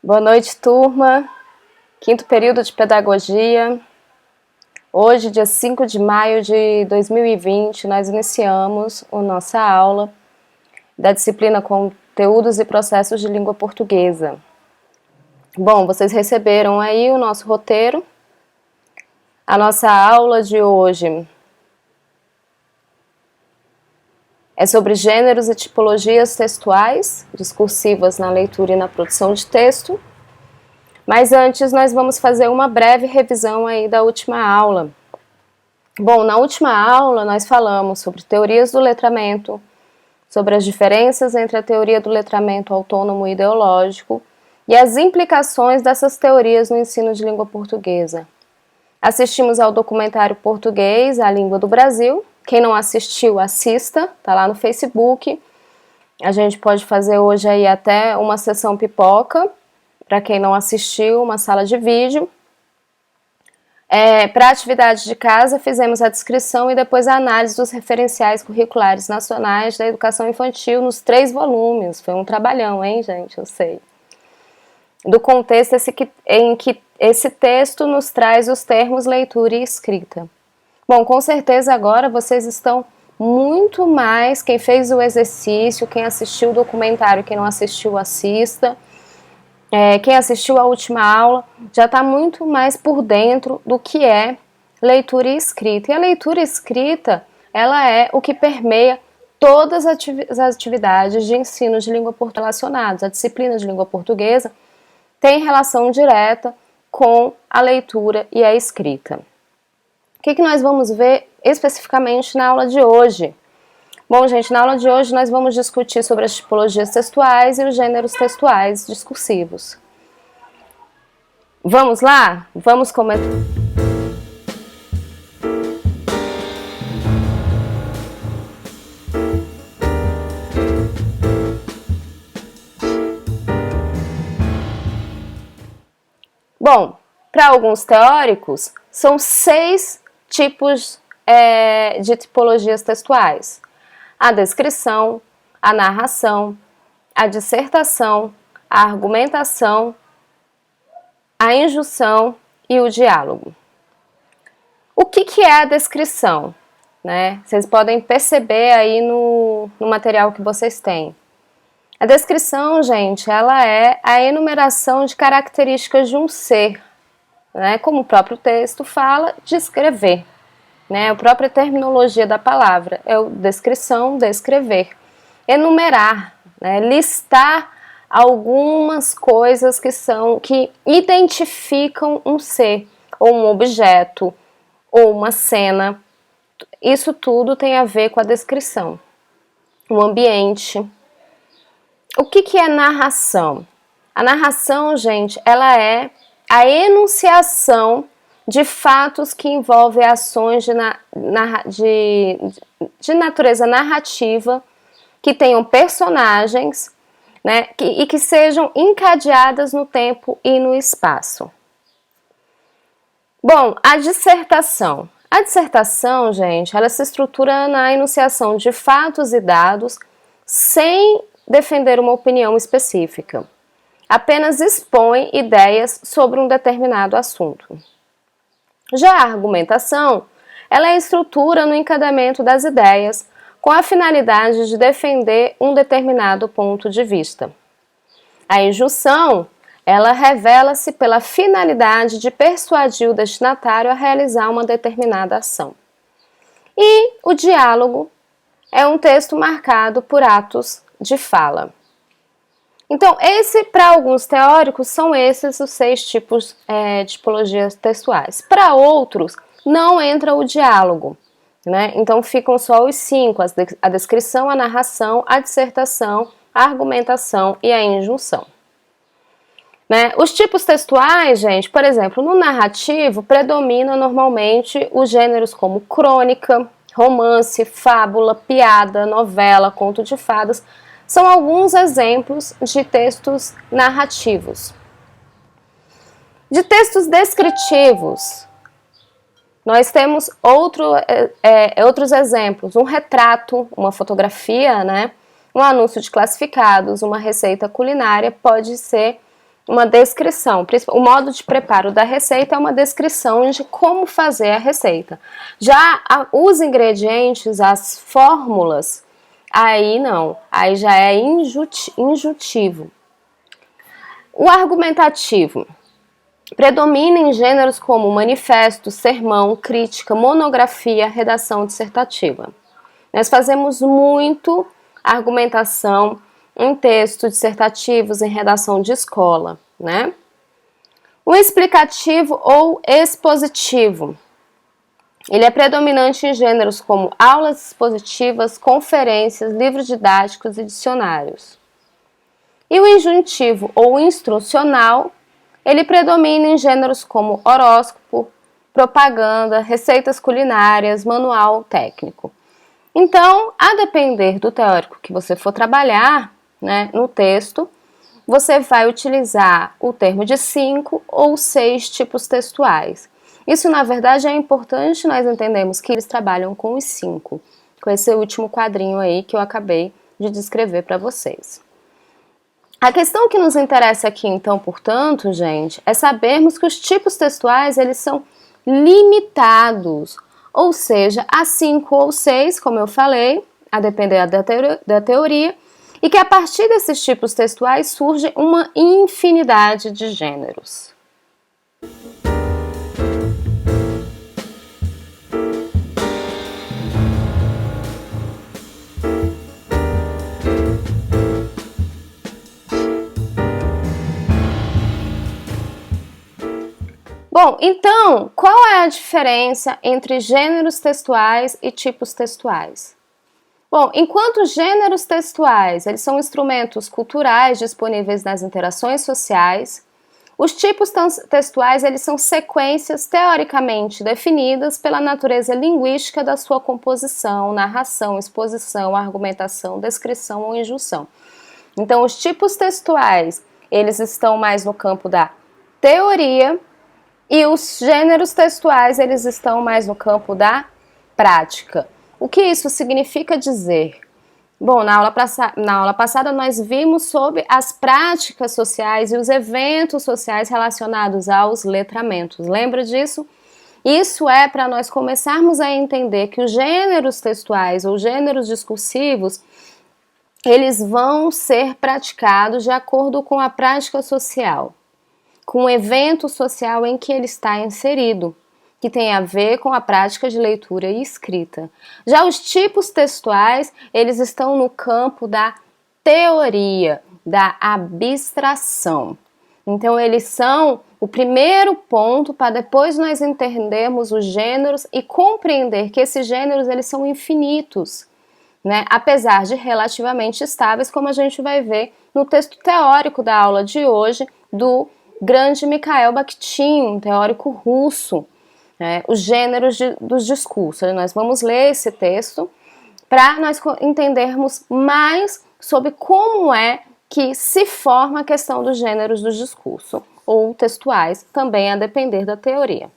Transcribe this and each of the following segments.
Boa noite, turma. Quinto período de Pedagogia. Hoje, dia 5 de maio de 2020, nós iniciamos a nossa aula da disciplina Conteúdos e Processos de Língua Portuguesa. Bom, vocês receberam aí o nosso roteiro. A nossa aula de hoje é sobre gêneros e tipologias textuais, discursivas na leitura e na produção de texto. Mas antes nós vamos fazer uma breve revisão aí da última aula. Bom, na última aula nós falamos sobre teorias do letramento, sobre as diferenças entre a teoria do letramento autônomo e ideológico e as implicações dessas teorias no ensino de língua portuguesa. Assistimos ao documentário português, A Língua do Brasil. Quem não assistiu, assista, tá lá no Facebook. A gente pode fazer hoje aí até uma sessão pipoca, para quem não assistiu, uma sala de vídeo. Para a atividade de casa, fizemos a descrição e depois a análise dos referenciais curriculares nacionais da educação infantil nos 3 volumes. Foi um trabalhão, hein, gente? Eu sei. Do contexto em que esse texto nos traz os termos leitura e escrita. Bom, com certeza agora vocês estão muito mais, quem fez o exercício, quem assistiu o documentário, quem não assistiu, assista. Quem assistiu a última aula já está muito mais por dentro do que é leitura e escrita. E a leitura e escrita, ela é o que permeia todas as atividades de ensino de língua portuguesa relacionadas. A disciplina de língua portuguesa tem relação direta com a leitura e a escrita. O que nós vamos ver especificamente na aula de hoje? Bom, gente, na aula de hoje nós vamos discutir sobre as tipologias textuais e os gêneros textuais discursivos. Vamos lá? Vamos começar. Bom, para alguns teóricos, são 6 tipos de tipologias textuais. A descrição, a narração, a dissertação, a argumentação, a injunção e o diálogo. O que é a descrição? Né? Vocês podem perceber aí no material que vocês têm. A descrição, gente, ela é a enumeração de características de um ser, né? Como o próprio texto fala, descrever. Né? A própria terminologia da palavra é o descrição, descrever. Enumerar, né? Listar algumas coisas que identificam um ser, ou um objeto, ou uma cena. Isso tudo tem a ver com a descrição. O ambiente. O que é narração? A narração, gente, ela é a enunciação de fatos que envolvem ações de natureza narrativa, que tenham personagens, né, e que sejam encadeadas no tempo e no espaço. Bom, a dissertação. A dissertação, gente, ela se estrutura na enunciação de fatos e dados sem defender uma opinião específica. Apenas expõe ideias sobre um determinado assunto. Já a argumentação, ela é a estrutura no encadeamento das ideias com a finalidade de defender um determinado ponto de vista. A injunção, ela revela-se pela finalidade de persuadir o destinatário a realizar uma determinada ação. E o diálogo é um texto marcado por atos de fala. Então, para alguns teóricos, são esses os 6 tipos de tipologias textuais. Para outros, não entra o diálogo, né? Então, ficam só os 5, a descrição, a narração, a dissertação, a argumentação e a injunção. Né? Os tipos textuais, gente, por exemplo, no narrativo, predominam normalmente os gêneros como crônica, romance, fábula, piada, novela, conto de fadas. São alguns exemplos de textos narrativos. De textos descritivos, nós temos outros exemplos. Um retrato, uma fotografia, né? Um anúncio de classificados, uma receita culinária pode ser uma descrição. O modo de preparo da receita é uma descrição de como fazer a receita. Já os ingredientes, as fórmulas, aí não, aí já é injutivo. O argumentativo predomina em gêneros como manifesto, sermão, crítica, monografia, redação dissertativa. Nós fazemos muito argumentação em textos dissertativos, em redação de escola, né? O explicativo ou expositivo, ele é predominante em gêneros como aulas expositivas, conferências, livros didáticos e dicionários. E o injuntivo ou instrucional, ele predomina em gêneros como horóscopo, propaganda, receitas culinárias, manual técnico. Então, a depender do teórico que você for trabalhar, né, no texto, você vai utilizar o termo de 5 ou 6 tipos textuais. Isso, na verdade, é importante nós entendermos que eles trabalham com os 5, com esse último quadrinho aí que eu acabei de descrever para vocês. A questão que nos interessa aqui, então, portanto, gente, é sabermos que os tipos textuais, eles são limitados, ou seja, a 5 ou 6, como eu falei, a depender da teoria, e que a partir desses tipos textuais surge uma infinidade de gêneros. Bom, então, qual é a diferença entre gêneros textuais e tipos textuais? Bom, enquanto gêneros textuais, eles são instrumentos culturais disponíveis nas interações sociais, os tipos textuais, eles são sequências teoricamente definidas pela natureza linguística da sua composição, narração, exposição, argumentação, descrição ou injunção. Então, os tipos textuais, eles estão mais no campo da teoria, e os gêneros textuais, eles estão mais no campo da prática. O que isso significa dizer? Bom, na aula passada nós vimos sobre as práticas sociais e os eventos sociais relacionados aos letramentos. Lembra disso? Isso é para nós começarmos a entender que os gêneros textuais ou gêneros discursivos, eles vão ser praticados de acordo com a prática social, com o evento social em que ele está inserido, que tem a ver com a prática de leitura e escrita. Já os tipos textuais, eles estão no campo da teoria, da abstração. Então, eles são o primeiro ponto para depois nós entendermos os gêneros e compreender que esses gêneros, eles são infinitos, né? Apesar de relativamente estáveis, como a gente vai ver no texto teórico da aula de hoje, do grande Mikhail Bakhtin, um teórico russo, né, os gêneros dos discursos. Nós vamos ler esse texto para nós entendermos mais sobre como é que se forma a questão dos gêneros do discurso, ou textuais, também a depender da teoria.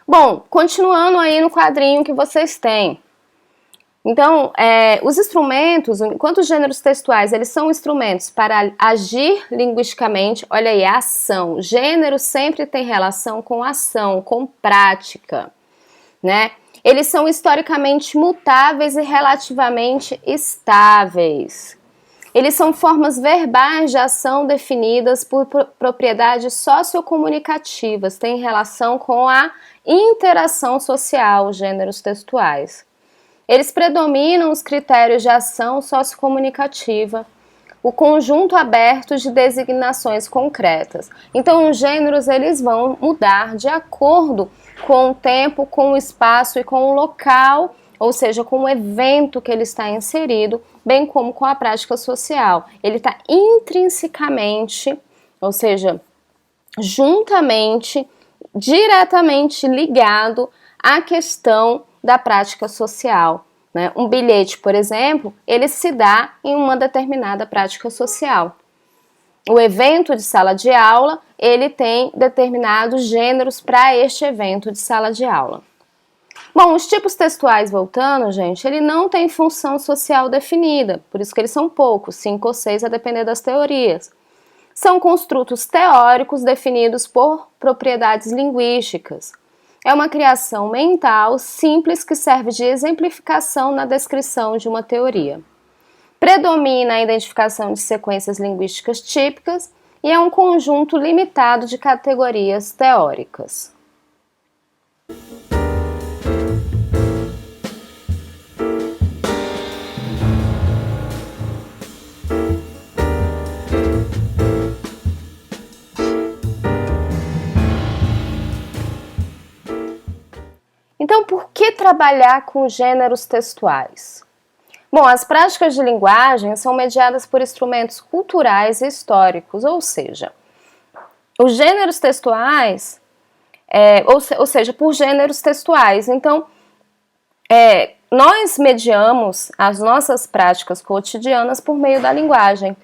Bom, continuando aí no quadrinho que vocês têm. Então, os instrumentos, enquanto os gêneros textuais, eles são instrumentos para agir linguisticamente, olha aí, a ação. Gênero sempre tem relação com ação, com prática, né? Eles são historicamente mutáveis e relativamente estáveis. Eles são formas verbais de ação definidas por propriedades sociocomunicativas, têm relação com a interação social, os gêneros textuais. Eles predominam os critérios de ação sociocomunicativa, o conjunto aberto de designações concretas. Então, os gêneros, eles vão mudar de acordo com o tempo, com o espaço e com o local, ou seja, com o evento que ele está inserido, bem como com a prática social. Ele está intrinsecamente, ou seja, juntamente, diretamente ligado à questão da prática social, né? Um bilhete, por exemplo, ele se dá em uma determinada prática social. O evento de sala de aula, ele tem determinados gêneros para este evento de sala de aula. Bom, os tipos textuais, voltando, gente, ele não tem função social definida, por isso que eles são poucos, 5 ou 6 a depender das teorias. são construtos teóricos definidos por propriedades linguísticas. É uma criação mental simples que serve de exemplificação na descrição de uma teoria. Predomina a identificação de sequências linguísticas típicas e é um conjunto limitado de categorias teóricas. Então, por que trabalhar com gêneros textuais? Bom, as práticas de linguagem são mediadas por instrumentos culturais e históricos, ou seja, os gêneros textuais, ou seja, por gêneros textuais. Então, nós mediamos as nossas práticas cotidianas por meio da linguagem.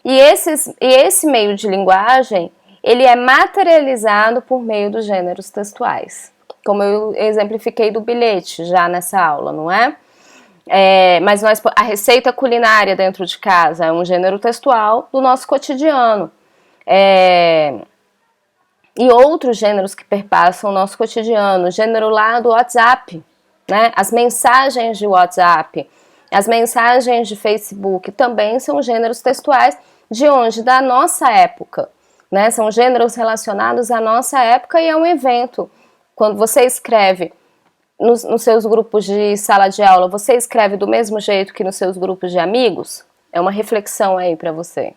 E esse meio de linguagem, ele é materializado por meio dos gêneros textuais. Como eu exemplifiquei do bilhete já nessa aula, não é? Mas a receita culinária dentro de casa é um gênero textual do nosso cotidiano. E outros gêneros que perpassam o nosso cotidiano, o gênero lá do WhatsApp, né? As mensagens de WhatsApp, as mensagens de Facebook também são gêneros textuais de onde? Da nossa época, né? São gêneros relacionados à nossa época e é um evento. Quando você escreve nos seus grupos de sala de aula, você escreve do mesmo jeito que nos seus grupos de amigos? É uma reflexão aí para você.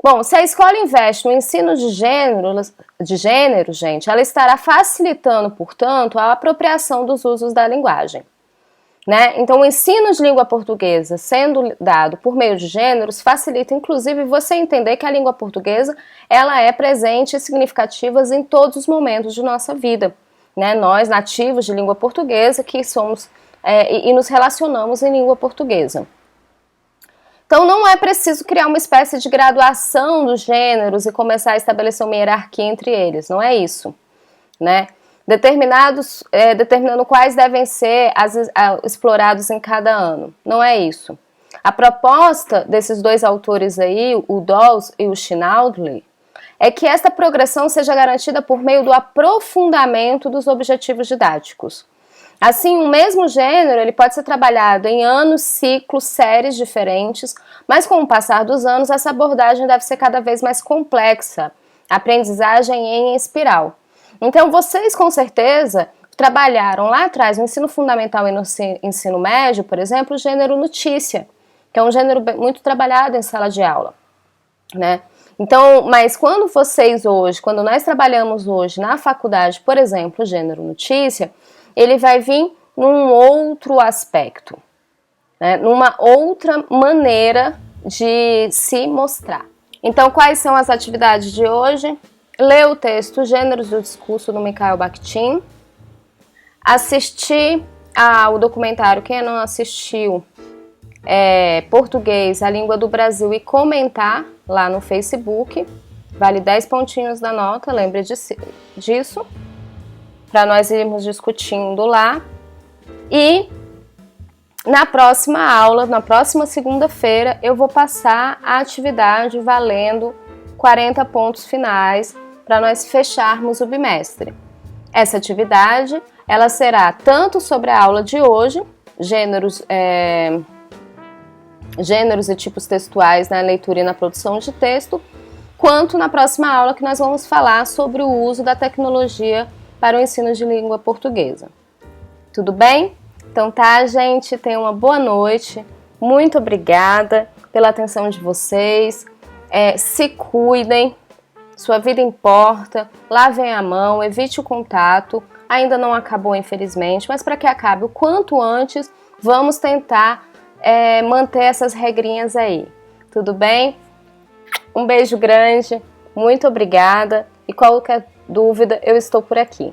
Bom, se a escola investe no ensino de gênero, gente, ela estará facilitando, portanto, a apropriação dos usos da linguagem, né? Então, o ensino de língua portuguesa sendo dado por meio de gêneros facilita, inclusive, você entender que a língua portuguesa ela é presente e significativa em todos os momentos de nossa vida, né? Nós, nativos de língua portuguesa, que somos e nos relacionamos em língua portuguesa. Então, não é preciso criar uma espécie de graduação dos gêneros e começar a estabelecer uma hierarquia entre eles, não é isso, né? Determinando quais devem ser explorados em cada ano. Não é isso. A proposta desses dois autores aí, o Dawes e o Schinaudli, é que esta progressão seja garantida por meio do aprofundamento dos objetivos didáticos. Assim, o mesmo gênero ele pode ser trabalhado em anos, ciclos, séries diferentes, mas com o passar dos anos, essa abordagem deve ser cada vez mais complexa, aprendizagem em espiral. Então, vocês com certeza trabalharam lá atrás, no ensino fundamental e no ensino médio, por exemplo, o gênero notícia, que é um gênero muito trabalhado em sala de aula, né? Então, mas quando nós trabalhamos hoje na faculdade, por exemplo, o gênero notícia, ele vai vir num outro aspecto, né? Numa outra maneira de se mostrar. Então, quais são as atividades de hoje? Ler o texto Gêneros do Discurso do Mikhail Bakhtin, assistir ao documentário, quem não assistiu, Português, a Língua do Brasil, e comentar lá no Facebook, vale 10 pontinhos da nota, lembre disso, para nós irmos discutindo lá. E na próxima aula, na próxima segunda-feira, eu vou passar a atividade valendo 40 pontos finais para nós fecharmos o bimestre. Essa atividade, ela será tanto sobre a aula de hoje, gêneros e tipos textuais na leitura e na produção de texto, quanto na próxima aula que nós vamos falar sobre o uso da tecnologia para o ensino de língua portuguesa. Tudo bem? Então tá, gente, tenham uma boa noite, muito obrigada pela atenção de vocês, se cuidem, sua vida importa, lavem a mão, evite o contato, ainda não acabou infelizmente, mas para que acabe o quanto antes, vamos tentar manter essas regrinhas aí, tudo bem? Um beijo grande, muito obrigada e qualquer dúvida eu estou por aqui.